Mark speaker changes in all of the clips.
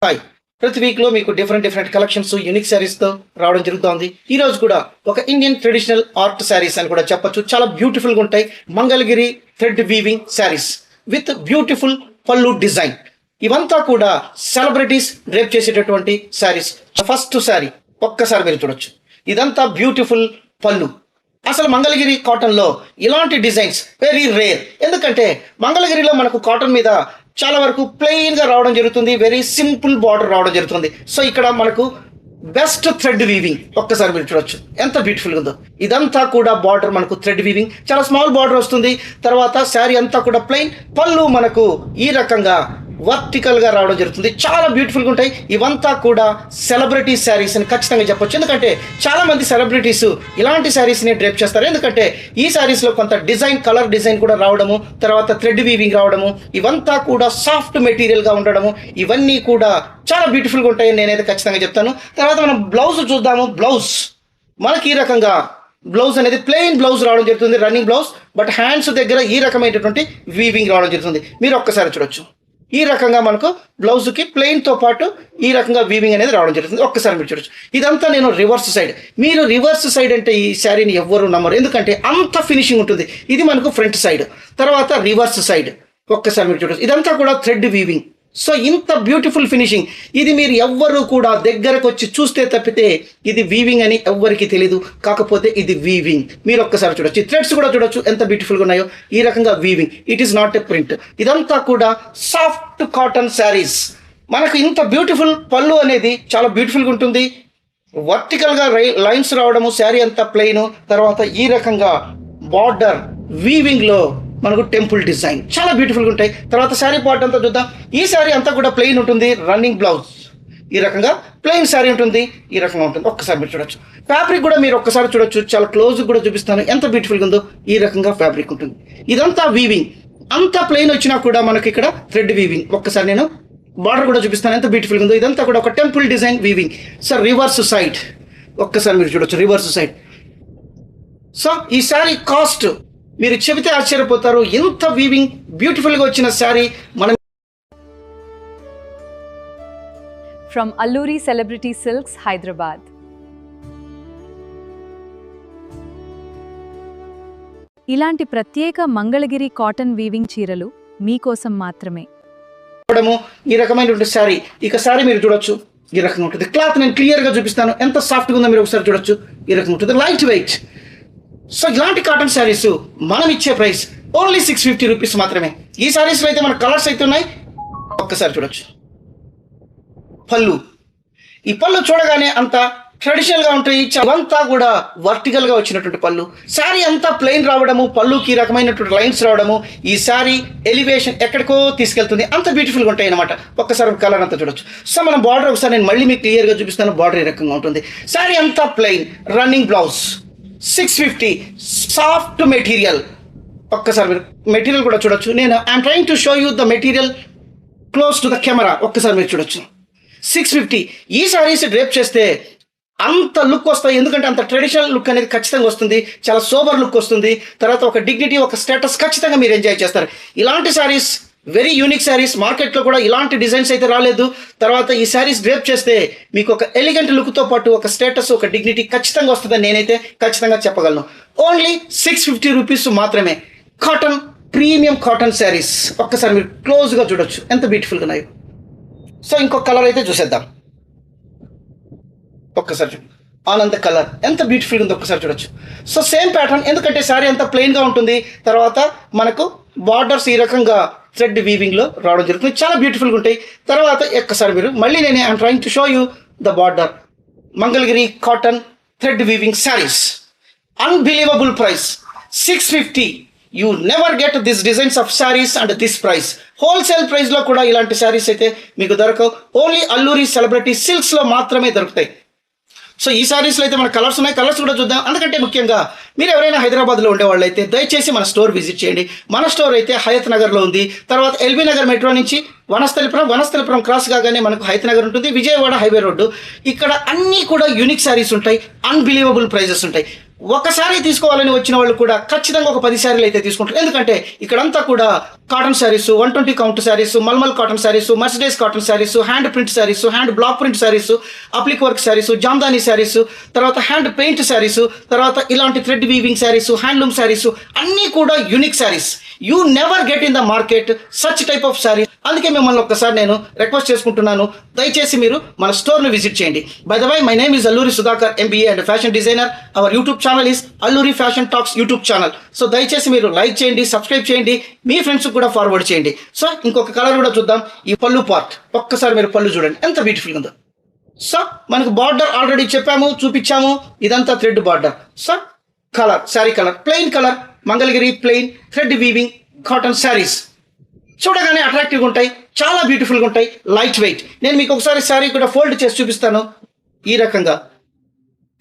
Speaker 1: Hi, ప్రతి వీక్లో మీకు డిఫరెంట్ కలెక్షన్స్ యూనిక్ శారీస్తో రావడం జరుగుతుంది. ఈ రోజు కూడా ఒక ఇండియన్ ట్రెడిషనల్ ఆర్ట్ శారీస్ అని కూడా చెప్పొచ్చు. చాలా బ్యూటిఫుల్గా ఉంటాయి. Mangalagiri thread weaving saris with beautiful పళ్ళు డిజైన్. ఇవంతా కూడా సెలబ్రిటీస్ డ్రేప్ చేసేటటువంటి శారీస్. ఫస్ట్ శారీ ఒక్కసారి మీరు చూడొచ్చు. ఇదంతా బ్యూటిఫుల్ పళ్ళు. అసలు మంగళగిరి కాటన్లో ఇలాంటి డిజైన్స్ వెరీ రేర్. ఎందుకంటే మంగళగిరిలో మనకు కాటన్ మీద చాలా వరకు ప్లెయిన్గా రావడం జరుగుతుంది. వెరీ సింపుల్ బార్డర్ రావడం జరుగుతుంది. సో ఇక్కడ మనకు బెస్ట్ థ్రెడ్ వీవింగ్ ఒక్కసారి మీరు చూడొచ్చు ఎంత బ్యూటిఫుల్గా ఉందో. ఇదంతా కూడా బార్డర్ మనకు థ్రెడ్ వీవింగ్, చాలా స్మాల్ బార్డర్ వస్తుంది. తర్వాత శారీ అంతా కూడా ప్లెయిన్, పళ్ళు మనకు ఈ రకంగా వర్టికల్గా రావడం జరుగుతుంది. చాలా బ్యూటిఫుల్గా ఉంటాయి. ఇవంతా కూడా సెలబ్రిటీ శారీస్ అని ఖచ్చితంగా చెప్పొచ్చు. ఎందుకంటే చాలామంది సెలబ్రిటీస్ ఇలాంటి శారీస్ని డ్రేప్ చేస్తారు. ఎందుకంటే ఈ శారీస్లో కొంత డిజైన్, కలర్ డిజైన్ కూడా రావడము, తర్వాత థ్రెడ్ వీవింగ్ రావడము, ఇవంతా కూడా సాఫ్ట్ మెటీరియల్గా ఉండడము, ఇవన్నీ కూడా చాలా బ్యూటిఫుల్గా ఉంటాయని నేనైతే ఖచ్చితంగా చెప్తాను. తర్వాత మనం బ్లౌజ్ చూద్దాము. బ్లౌజ్ మనకి ఈ రకంగా బ్లౌజ్ అనేది ప్లెయిన్ బ్లౌజ్ రావడం జరుగుతుంది, రన్నింగ్ బ్లౌజ్. బట్ హ్యాండ్స్ దగ్గర ఈ రకమైనటువంటి వీవింగ్ రావడం జరుగుతుంది. మీరు ఒక్కసారి చూడొచ్చు. ఈ రకంగా మనకు బ్లౌజ్కి ప్లెయిన్తో పాటు ఈ రకంగా వీవింగ్ అనేది రావడం జరుగుతుంది. ఒక్కసారి మీరు చూడొచ్చు. ఇదంతా నేను రివర్స్ సైడ్. మీరు రివర్స్ సైడ్ అంటే ఈ శారీని ఎవ్వరు నమ్మరు. ఎందుకంటే అంత ఫినిషింగ్ ఉంటుంది. ఇది మనకు ఫ్రంట్ సైడ్, తర్వాత రివర్స్ సైడ్. ఒక్కసారి మీరు చూడొచ్చు. ఇదంతా కూడా థ్రెడ్ వీవింగ్. సో ఇంత బ్యూటిఫుల్ ఫినిషింగ్. ఇది మీరు ఎవ్వరు కూడా దగ్గరకు వచ్చి చూస్తే తప్పితే ఇది వీవింగ్ అని ఎవ్వరికి తెలీదు. కాకపోతే ఇది వీవింగ్. మీరు ఒక్కసారి చూడొచ్చు. థ్రెడ్స్ కూడా చూడొచ్చు ఎంత బ్యూటిఫుల్గా ఉన్నాయో. ఈ రకంగా weaving. It is not a print. ఇదంతా కూడా సాఫ్ట్ కాటన్ శారీస్. మనకు ఇంత బ్యూటిఫుల్ పళ్ళు అనేది చాలా బ్యూటిఫుల్గా ఉంటుంది. వర్టికల్గా లైన్స్ రావడము, శారీ అంతా ప్లెయిన్, తర్వాత ఈ రకంగా బార్డర్ వీవింగ్లో మనకు టెంపుల్ డిజైన్ చాలా బ్యూటిఫుల్గా ఉంటాయి. తర్వాత శారీ పార్ట్ అంతా చూద్దాం. ఈ శారీ అంతా కూడా ప్లెయిన్ ఉంటుంది. రన్నింగ్ బ్లౌజ్ ఈ రకంగా ప్లెయిన్ శారీ ఉంటుంది. ఈ రకంగా ఉంటుంది. ఒక్కసారి మీరు చూడొచ్చు. ఫ్యాబ్రిక్ కూడా మీరు ఒక్కసారి చూడొచ్చు. చాలా క్లోజ్ కూడా చూపిస్తాను ఎంత బ్యూటిఫుల్గా ఉందో. ఈ రకంగా ఫ్యాబ్రిక్ ఉంటుంది. ఇదంతా వీవింగ్. అంతా ప్లెయిన్ వచ్చినా కూడా మనకి ఇక్కడ థ్రెడ్ వీవింగ్. ఒక్కసారి నేను బార్డర్ కూడా చూపిస్తాను ఎంత బ్యూటిఫుల్గా ఉందో. ఇదంతా కూడా ఒక temple design weaving. Sir reverse side ఒక్కసారి మీరు చూడొచ్చు. Reverse side. సో ఈ శారీ కాస్ట్ మీరు చెబితే ఆశ్చర్యపోతారు. ఎంత వీవింగ్ బ్యూటిఫుల్గా వచ్చిన శారీ. మనం
Speaker 2: from Alluri celebrity silks, Hyderabad. ఇలాంటి ప్రత్యేక మంగళగిరి కాటన్ వీవింగ్ చీరలు మీకోసం మాత్రమే.
Speaker 1: ఈ రకమైనటువంటి శారీ. ఇక శారీ మీరు చూడొచ్చు. ఈ రకంగా ఉంటుంది. క్లాత్ నేను క్లియర్గా చూపిస్తాను ఎంత సాఫ్ట్గా ఉందో. మీరు ఒకసారి చూడొచ్చు. ఈ రకంగా ఉంటుంది. Light weight. సో ఇలాంటి కాటన్ శారీస్ మనం ఇచ్చే ప్రైస్ ఓన్లీ 650 రూపీస్ మాత్రమే. ఈ శారీస్లో అయితే మన కలర్స్ అయితే ఉన్నాయి. ఒక్కసారి చూడొచ్చు. పళ్ళు. ఈ పళ్ళు చూడగానే అంత ట్రెడిషనల్గా ఉంటాయి. అవంతా కూడా వర్టికల్గా వచ్చినటువంటి పళ్ళు. శారీ అంతా ప్లెయిన్ రావడము, పళ్ళుకి ఈ రకమైనటువంటి లైన్స్ రావడము, ఈ శారీ ఎలివేషన్ ఎక్కడికో తీసుకెళ్తుంది. అంత బ్యూటిఫుల్గా ఉంటాయి అనమాట. ఒక్కసారి కలర్ అంతా చూడొచ్చు. సో మనం బార్డర్ ఒకసారి నేను మళ్ళీ మీకు క్లియర్గా చూపిస్తాను. బార్డర్ ఈ రకంగా ఉంటుంది. శారీ అంతా plain, running blouse. 650 soft material. ఒక్కసారి మీరు మెటీరియల్ కూడా చూడొచ్చు. నేను I'm trying to show you the material close to the camera. ఒక్కసారి మీరు చూడొచ్చు. 650. ఈ శారీస్ డ్రేప్ చేస్తే అంత లుక్ వస్తాయి. ఎందుకంటే అంత ట్రెడిషనల్ లుక్ అనేది ఖచ్చితంగా వస్తుంది. చాలా సోబర్ లుక్ వస్తుంది. తర్వాత ఒక డిగ్నిటీ, ఒక స్టేటస్ ఖచ్చితంగా మీరు ఎంజాయ్ చేస్తారు. ఇలాంటి శారీస్ వెరీ యూనిక్ శారీస్. మార్కెట్లో కూడా ఇలాంటి డిజైన్స్ అయితే రాలేదు. తర్వాత ఈ శారీస్ డ్రేప్ చేస్తే మీకు ఒక ఎలిగెంట్ లుక్తో పాటు ఒక స్టేటస్, ఒక డిగ్నిటీ ఖచ్చితంగా వస్తుందని నేనైతే ఖచ్చితంగా చెప్పగలను. ఓన్లీ 650 రూపీస్ మాత్రమే. Cotton, premium cotton saris. ఒక్కసారి మీరు క్లోజ్గా చూడొచ్చు ఎంత బ్యూటిఫుల్గా ఉన్నాయో. సో ఇంకొక కలర్ అయితే చూసేద్దాం. ఒక్కసారి చూడండి. ఆనంద కలర్ ఎంత బ్యూటిఫుల్గా ఉందో ఒక్కసారి చూడొచ్చు. So same pattern. ఎందుకంటే శారీ అంతా ప్లెయిన్గా ఉంటుంది. తర్వాత మనకు బార్డర్స్ ఈ రకంగా థ్రెడ్ వీవింగ్లో రావడం జరుగుతుంది. చాలా బ్యూటిఫుల్గా ఉంటాయి. తర్వాత ఒక్కసారి మీరు మళ్ళీ నేను I'm trying to show you the border. Mangalagiri cotton thread weaving saris. Unbelievable price 650. You never get this designs of saris and this price. Wholesale ప్రైస్లో కూడా ఇలాంటి శారీస్ అయితే మీకు దొరకవు. ఓన్లీ అల్లూరి సెలబ్రిటీ సిల్క్స్లో మాత్రమే దొరుకుతాయి. సో ఈ శారీస్లో అయితే మన కలర్స్ ఉన్నాయి. కలర్స్ కూడా చూద్దాం. అందుకంటే ముఖ్యంగా మీరు ఎవరైనా హైదరాబాద్లో ఉండేవాళ్ళు అయితే దయచేసి మన స్టోర్ విజిట్ చేయండి. మన స్టోర్ అయితే హయత్ నగర్లో ఉంది. తర్వాత ఎల్బీ నగర్ మెట్రో నుంచి వనస్థలిపురం క్రాస్ కాగానే మనకు హయత్ నగర్ ఉంటుంది. Vijayawada highway road. ఇక్కడ అన్నీ కూడా యూనిక్ శారీస్ ఉంటాయి. అన్బిలీవబుల్ ప్రైజెస్ ఉంటాయి. ఒకసారి తీసుకోవాలని వచ్చిన వాళ్ళు కూడా ఖచ్చితంగా ఒక 10 శారీలు అయితే తీసుకుంటారు. ఎందుకంటే ఇక్కడంతా కూడా cotton saris, 120 count saris, mulmul cotton saris, mercerised cotton saris, hand print saris, hand block print saris, applique work saris, Jamdani saris, తర్వాత హ్యాండ్ పెయింట్ శారీస్, తర్వాత ఇలాంటి thread weaving saris, handloom saris అన్నీ కూడా unique saris. You never get in the market such type of saris. అందుకే మిమ్మల్ని ఒక్కసారి నేను రిక్వెస్ట్ చేసుకుంటున్నాను, దయచేసి మీరు మన స్టోర్ను విజిట్ చేయండి. By the way, my name is Alluri Sudhakar, MBA and fashion designer. Our YouTube channel is Alluri fashion talks YouTube channel. So దయచేసి మీరు లైక్ చేయండి, సబ్స్క్రైబ్ చేయండి, మీ ఫ్రెండ్స్ కూడా ఫార్వర్డ్ చేయండి. సో ఇంకొక కలర్ కూడా చూద్దాం. ఈ పళ్ళు పార్ట్ ఒక్కసారి మీరు పళ్ళు చూడండి ఎంత బ్యూటిఫుల్గా ఉందో. సో మనకు బార్డర్ ఆల్రెడీ చెప్పాము, చూపించాము. ఇదంతా thread border. So colour, sari colour plain colour, Mangalagiri plain thread weaving cotton saris చూడగానే అట్రాక్టివ్గా ఉంటాయి, చాలా బ్యూటిఫుల్గా ఉంటాయి, లైట్ వెయిట్. నేను మీకు ఒకసారి శారీ కూడా ఫోల్డ్ చేసి చూపిస్తాను. ఈ రకంగా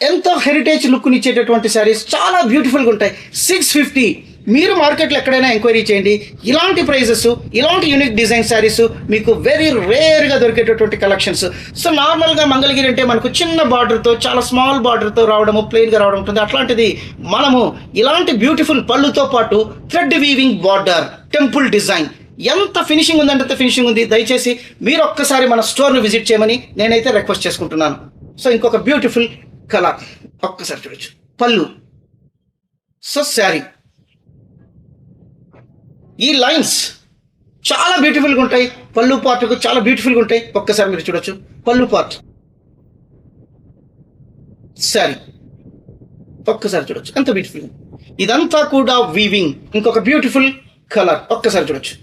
Speaker 1: ఎంతో హెరిటేజ్ లుక్ని ఇచ్చేటటువంటి శారీస్ చాలా బ్యూటిఫుల్గా ఉంటాయి. 650. మీరు మార్కెట్లో ఎక్కడైనా ఎంక్వైరీ చేయండి. ఇలాంటి ప్రైజెస్, ఇలాంటి యూనిక్ డిజైన్ శారీస్ మీకు వెరీ రేర్గా దొరికేటటువంటి కలెక్షన్స్. సో నార్మల్గా మంగళగిరి అంటే మనకు చిన్న బార్డర్తో, చాలా స్మాల్ బార్డర్తో రావడము, ప్లెయిన్గా రావడం ఉంటుంది. అట్లాంటిది మనము ఇలాంటి బ్యూటిఫుల్ పళ్ళుతో పాటు thread weaving border, temple design, ఎంత ఫినిషింగ్ ఉందంటే అంత ఫినిషింగ్ ఉంది. దయచేసి మీరు ఒక్కసారి మన స్టోర్ను విజిట్ చేయమని నేనైతే రిక్వెస్ట్ చేసుకుంటున్నాను. సో ఇంకొక బ్యూటిఫుల్ కలర్ ఒక్కసారి చూడొచ్చు. పళ్ళు, సో శారీ, ఈ లైన్స్ చాలా బ్యూటిఫుల్గా ఉంటాయి. పళ్ళు పార్ట్కు చాలా బ్యూటిఫుల్గా ఉంటాయి. ఒక్కసారి మీరు చూడొచ్చు. పళ్ళు పార్ట్, శారీ ఒక్కసారి చూడొచ్చు ఎంత బ్యూటిఫుల్. ఇదంతా కూడా వీవింగ్. ఇంకొక బ్యూటిఫుల్ కలర్ ఒక్కసారి చూడొచ్చు.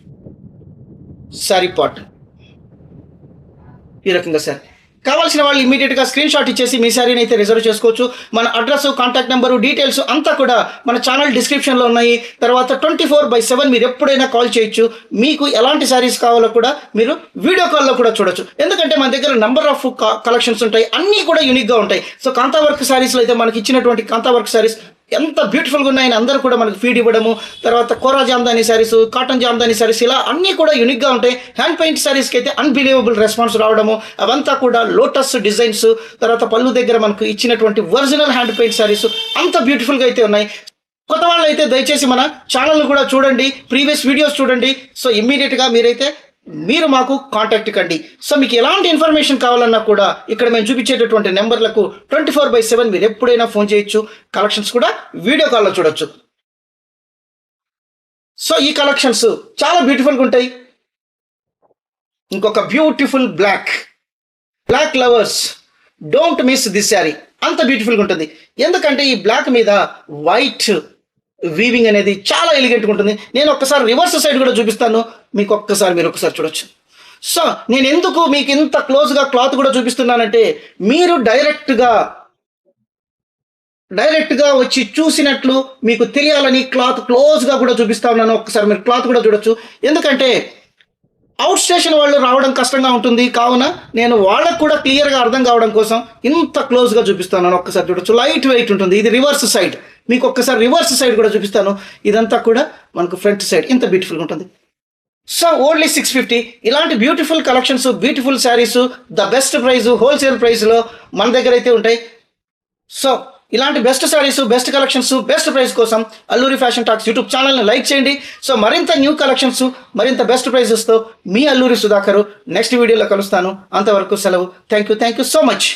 Speaker 1: శారీ పార్ట్ ఈ రకంగా. శారీ కావాల్సిన వాళ్ళు ఇమీడియట్గా స్క్రీన్ షాట్ ఇచ్చేసి మీ శారీని అయితే రిజర్వ్ చేసుకోవచ్చు. మన అడ్రస్, కాంటాక్ట్ నెంబరు, డీటెయిల్స్ అంతా కూడా మన ఛానల్ డిస్క్రిప్షన్లో ఉన్నాయి. తర్వాత 24/7 మీరు ఎప్పుడైనా కాల్ చేయొచ్చు. మీకు ఎలాంటి శారీస్ కావాలో కూడా మీరు వీడియో కాల్లో కూడా చూడొచ్చు. ఎందుకంటే మన దగ్గర నెంబర్ ఆఫ్ కలెక్షన్స్ ఉంటాయి, అన్నీ కూడా యూనిక్గా ఉంటాయి. సో కాంతా వర్క్ శారీస్లో అయితే మనకి ఇచ్చినటువంటి కాంతా వర్క్ శారీస్ ఎంత బ్యూటిఫుల్గా ఉన్నాయని అందరూ కూడా మనకు ఫీడ్ ఇవ్వడము, తర్వాత కోరా జామ్దానీ శారీస్, కాటన్ జామ్దానీ శారీస్ ఇలా అన్నీ కూడా యూనిక్గా ఉంటాయి. హ్యాండ్ పెయింట్ శారీస్కి అయితే అన్బిలీవబుల్ రెస్పాన్స్ రావడము, అవంతా కూడా లోటస్ డిజైన్స్, తర్వాత పళ్ళు దగ్గర మనకు ఇచ్చినటువంటి ఒరిజినల్ హ్యాండ్ పెయింట్ శారీస్ అంత బ్యూటిఫుల్గా అయితే ఉన్నాయి. కొత్త వాళ్ళు అయితే దయచేసి మన ఛానల్ను కూడా చూడండి, ప్రీవియస్ వీడియోస్ చూడండి. సో ఇమ్మీడియట్గా మీరు మాకు కాంటాక్ట్ కండి. సో మీకు ఎలాంటి ఇన్ఫర్మేషన్ కావాలన్నా కూడా ఇక్కడ మేము చూపించేటటువంటి నెంబర్లకు 24/7 మీరు ఎప్పుడైనా ఫోన్ చేయొచ్చు. కలెక్షన్స్ కూడా వీడియో కాల్లో చూడొచ్చు. సో ఈ కలెక్షన్స్ చాలా బ్యూటిఫుల్గా ఉంటాయి. ఇంకొక beautiful black lovers don't miss this sari. అంత బ్యూటిఫుల్గా ఉంటుంది. ఎందుకంటే ఈ బ్లాక్ మీద వైట్ వీవింగ్ అనేది చాలా ఎలిగెంట్గా ఉంటుంది. నేను ఒక్కసారి రివర్స్ సైడ్ కూడా చూపిస్తాను మీకు. మీరు ఒక్కసారి చూడొచ్చు. సో నేను ఎందుకు మీకు ఇంత క్లోజ్గా క్లాత్ కూడా చూపిస్తున్నానంటే మీరు డైరెక్ట్గా వచ్చి చూసినట్లు మీకు తెలియాలని క్లాత్ క్లోజ్గా కూడా చూపిస్తా ఉన్నాను. ఒక్కసారి మీరు క్లాత్ కూడా చూడొచ్చు. ఎందుకంటే అవుట్ స్టేషన్ వాళ్ళు రావడం కష్టంగా ఉంటుంది, కావున నేను వాళ్ళకు కూడా క్లియర్గా అర్థం కావడం కోసం ఇంత క్లోజ్గా చూపిస్తున్నాను. ఒక్కసారి చూడొచ్చు. లైట్ వెయిట్ ఉంటుంది. ఇది రివర్స్ సైడ్. మీకు ఒక్కసారి రివర్స్ సైడ్ కూడా చూపిస్తాను. ఇదంతా కూడా మనకు ఫ్రంట్ సైడ్ ఇంత బ్యూటిఫుల్గా ఉంటుంది. So only 650. ఇలాంటి beautiful collections, beautiful saris the best price, wholesale ప్రైస్లో మన దగ్గర అయితే ఉంటాయి. సో ఇలాంటి best saris, best collections, best price కోసం అల్లూరి ఫ్యాషన్ టాక్స్ యూట్యూబ్ ఛానల్ని లైక్ చేయండి. సో మరింత న్యూ కలెక్షన్స్, మరింత బెస్ట్ ప్రైజెస్తో మీ అల్లూరి సుధాకర్ నెక్స్ట్ వీడియోలో కలుస్తాను. అంతవరకు సెలవు. Thank you so much.